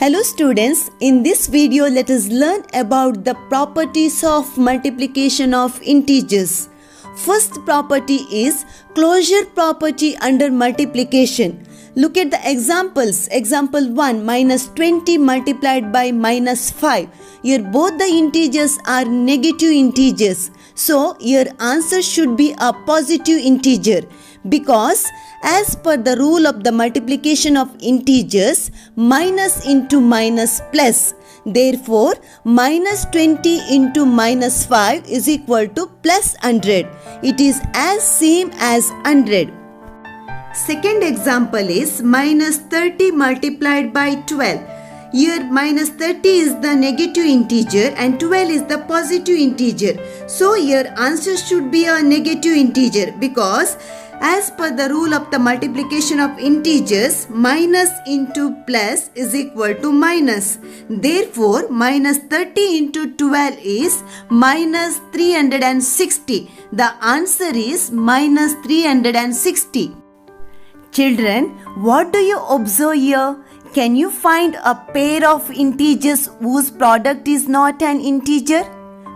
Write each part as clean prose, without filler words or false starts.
Hello students, in this video let us learn about the properties of multiplication of integers. First property is closure property under multiplication. Look at the examples. Example 1, minus 20 multiplied by minus 5. Here both the integers are negative integers. So your answer should be a positive integer because as per the rule of the multiplication of integers, minus into minus plus. Therefore, minus 20 into minus 5 is equal to plus 100. It is as same as 100. Second example is minus 30 multiplied by 12. Here minus 30 is the negative integer and 12 is the positive integer. So your answer should be a negative integer because as per the rule of the multiplication of integers, minus into plus is equal to minus. Therefore, minus 30 into 12 is minus 360. The answer is minus 360. Children, what do you observe here? Can you find a pair of integers whose product is not an integer?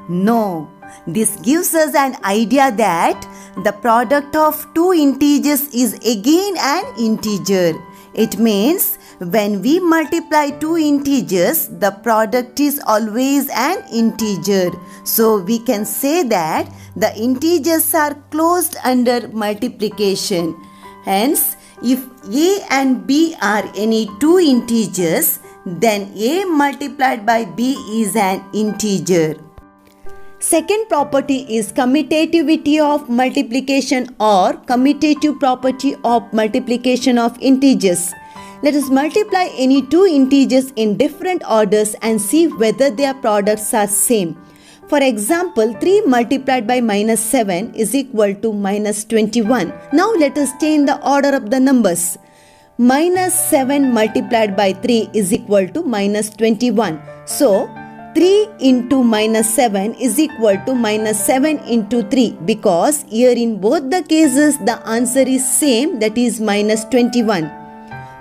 No. This gives us an idea that the product of two integers is again an integer. It means when we multiply two integers, the product is always an integer. So we can say that the integers are closed under multiplication. Hence, if a and b are any two integers, then a multiplied by b is an integer. Second property is commutativity of multiplication or commutative property of multiplication of integers. Let us multiply any two integers in different orders and see whether their products are same. For example, 3 multiplied by minus 7 is equal to minus 21. Now let us change the order of the numbers. Minus 7 multiplied by 3 is equal to minus 21. So, 3 into minus 7 is equal to minus 7 into 3 because here in both the cases the answer is same, that is minus 21.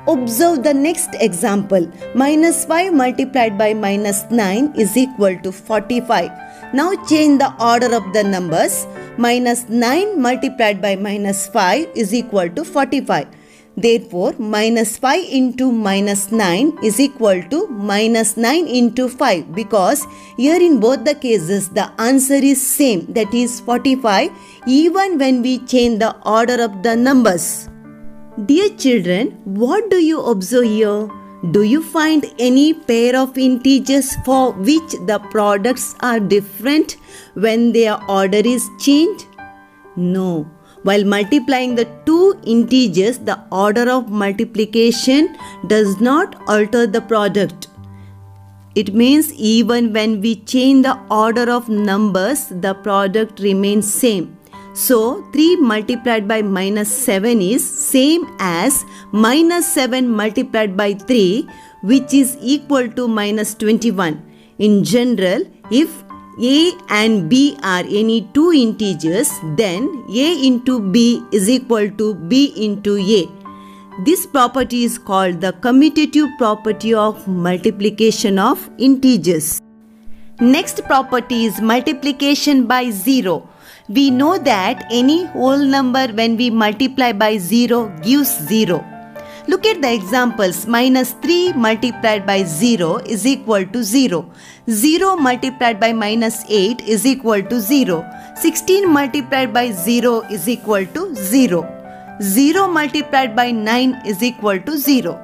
Observe the next example. Minus 5 multiplied by minus 9 is equal to 45. Now change the order of the numbers. Minus 9 multiplied by minus 5 is equal to 45. Therefore, minus 5 into minus 9 is equal to minus 9 into 5 because here in both the cases the answer is same, that is 45, even when we change the order of the numbers. Dear children, what do you observe here? Do you find any pair of integers for which the products are different when their order is changed? No. While multiplying the two integers, the order of multiplication does not alter the product. It means even when we change the order of numbers, the product remains same. So, 3 multiplied by minus 7 is same as minus 7 multiplied by 3, which is equal to minus 21. In general, if a and b are any two integers, then a into b is equal to b into a. This property is called the commutative property of multiplication of integers. Next property is multiplication by 0. We know that any whole number when we multiply by 0 gives 0. Look at the examples. Minus 3 multiplied by 0 is equal to 0. 0 multiplied by minus 8 is equal to 0. 16 multiplied by 0 is equal to 0. 0 multiplied by 9 is equal to 0.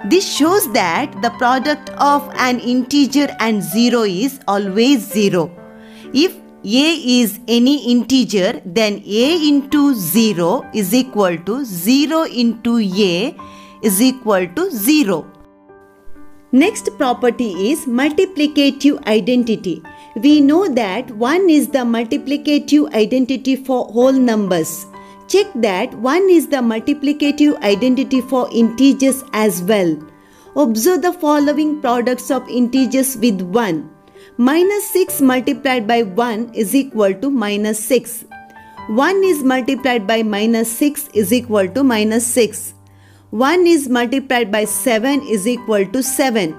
This shows that the product of an integer and 0 is always 0. If a is any integer, then a into 0 is equal to 0 into a is equal to 0. Next property is multiplicative identity. We know that 1 is the multiplicative identity for whole numbers. Check that 1 is the multiplicative identity for integers as well. Observe the following products of integers with 1. Minus 6 multiplied by 1 is equal to minus 6. 1 is multiplied by minus 6 is equal to minus 6. 1 is multiplied by 7 is equal to 7.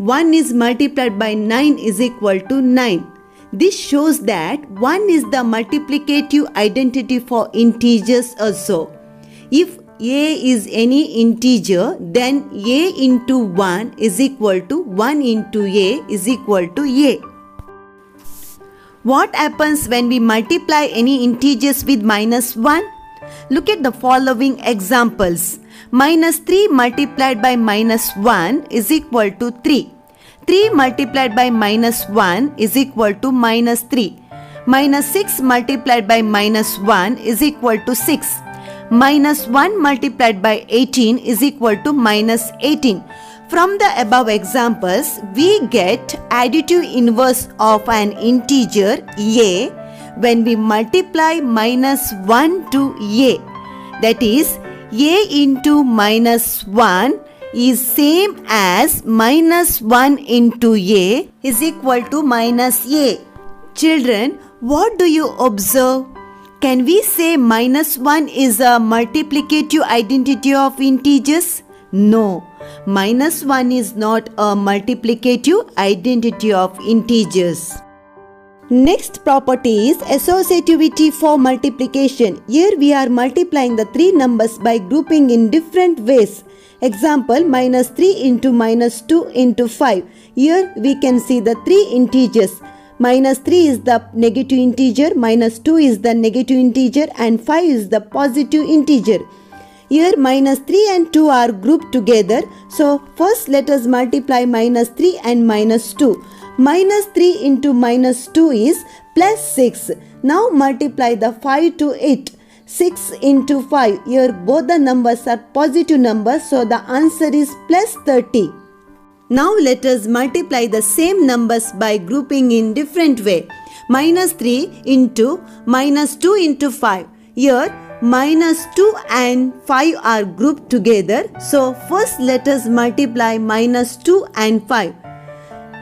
1 is multiplied by 9 is equal to 9. This shows that 1 is the multiplicative identity for integers also. If a is any integer, then a into 1 is equal to 1 into a is equal to a. What happens when we multiply any integers with minus 1? Look at the following examples. Minus 3 multiplied by minus 1 is equal to 3. 3 multiplied by minus 1 is equal to minus 3. Minus 6 multiplied by minus 1 is equal to 6. Minus 1 multiplied by 18 is equal to minus 18. From the above examples, we get additive inverse of an integer a when we multiply minus 1 to a. That is, a into minus 1 is same as minus 1 into a is equal to minus a. Children, what do you observe? Can we say minus 1 is a multiplicative identity of integers? No, minus 1 is not a multiplicative identity of integers. Next property is associativity for multiplication. Here we are multiplying the three numbers by grouping in different ways. Example, minus 3 into minus 2 into 5. Here we can see the three integers. Minus 3 is the negative integer, minus 2 is the negative integer, and 5 is the positive integer. Here minus 3 and 2 are grouped together. So first let us multiply minus 3 and minus 2. Minus 3 into minus 2 is plus 6. Now multiply the 5 to it. 6 into 5. Here both the numbers are positive numbers, so the answer is plus 30. Now let us multiply the same numbers by grouping in different way. Minus 3 into minus 2 into 5. Here minus 2 and 5 are grouped together. So first let us multiply minus 2 and 5.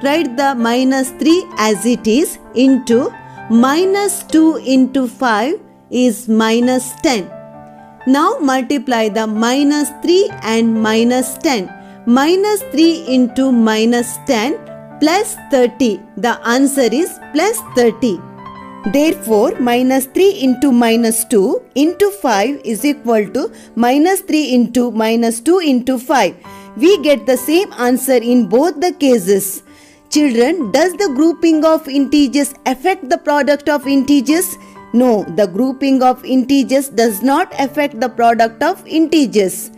Write the minus 3 as it is into minus 2 into 5 is minus 10. Now multiply the minus 3 and minus 10. Minus 3 into minus 10 plus 30. The answer is plus 30. Therefore, minus 3 into minus 2 into 5 is equal to minus 3 into minus 2 into 5. We get the same answer in both the cases. Children, does the grouping of integers affect the product of integers? No, the grouping of integers does not affect the product of integers.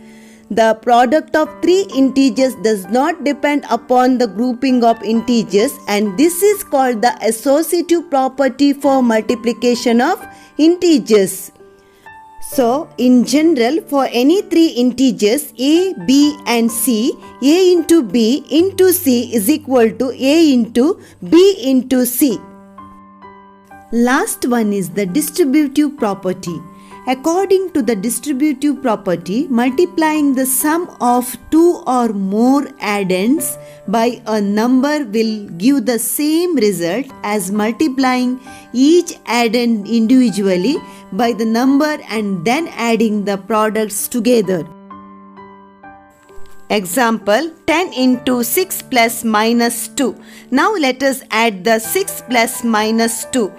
The product of three integers does not depend upon the grouping of integers, and this is called the associative property for multiplication of integers. So, in general, for any three integers a, b and c, a into b into c is equal to a into b into c. Last one is the distributive property. According to the distributive property, multiplying the sum of two or more addends by a number will give the same result as multiplying each addend individually by the number and then adding the products together. Example, 10 into 6 plus minus 2. Now let us add the 6 plus minus 2.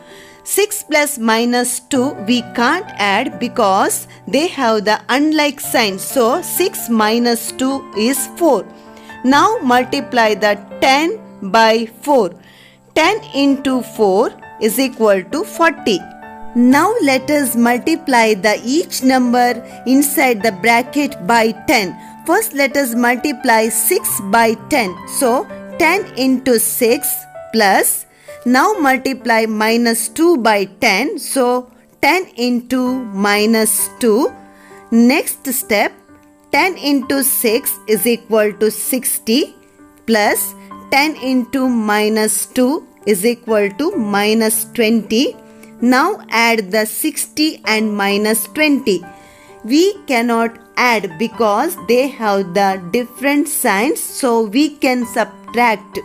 6 plus minus 2 we can't add because they have the unlike sign. So 6 minus 2 is 4. Now multiply the 10 by 4. 10 into 4 is equal to 40. Now let us multiply the each number inside the bracket by 10. First let us multiply 6 by 10. So 10 into 6 plus, now multiply minus 2 by 10. So 10 into minus 2. Next step, 10 into 6 is equal to 60 plus 10 into minus 2 is equal to minus 20. Now add the 60 and minus 20. We cannot add because they have the different signs. So we can subtract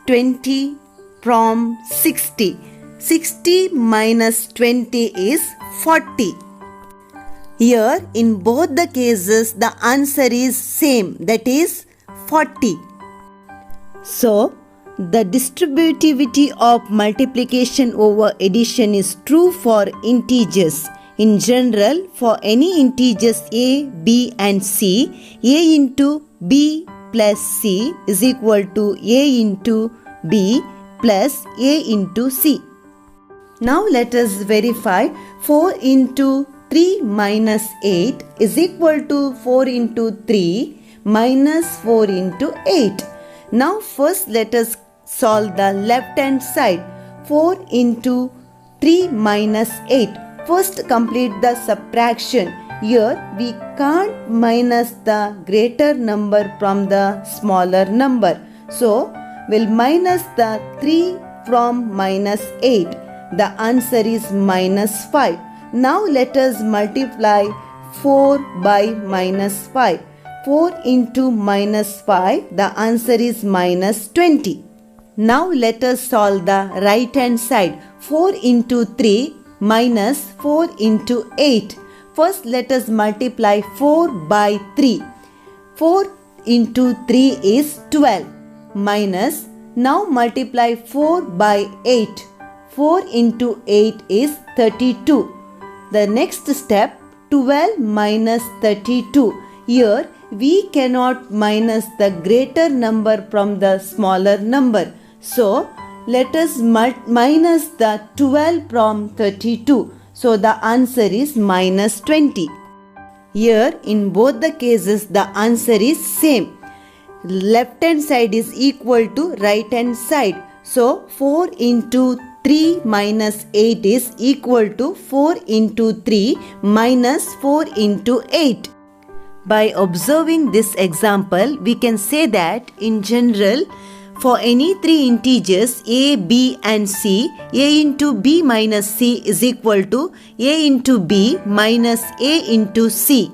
20 from 60. 60 minus 20 is 40. Here in both the cases the answer is same, that is 40. So, the distributivity of multiplication over addition is true for integers. In general, for any integers a, b and c, a into b plus c is equal to a into b plus a into c. Now let us verify 4 into 3 minus 8 is equal to 4 into 3 minus 4 into 8. Now first let us solve the left hand side. 4 into 3 minus 8. First complete the subtraction. Here we can't minus the greater number from the smaller number. So we'll minus the 3 from minus 8. The answer is minus 5. Now let us multiply 4 by minus 5. 4 into minus 5, the answer is minus 20. Now let us solve the right hand side. 4 into 3 minus 4 into 8. First let us multiply 4 by 3. 4 into 3 is 12 minus, now multiply 4 by 8. 4 into 8 is 32. The next step, 12 minus 32. Here we cannot minus the greater number from the smaller number. So let us minus the 12 from 32. So the answer is minus 20. Here in both the cases the answer is same. Left hand side is equal to right hand side. So 4 into 3 minus 8 is equal to 4 into 3 minus 4 into 8. By observing this example, we can say that in general, for any three integers a, b and c, a into b minus c is equal to a into b minus a into c.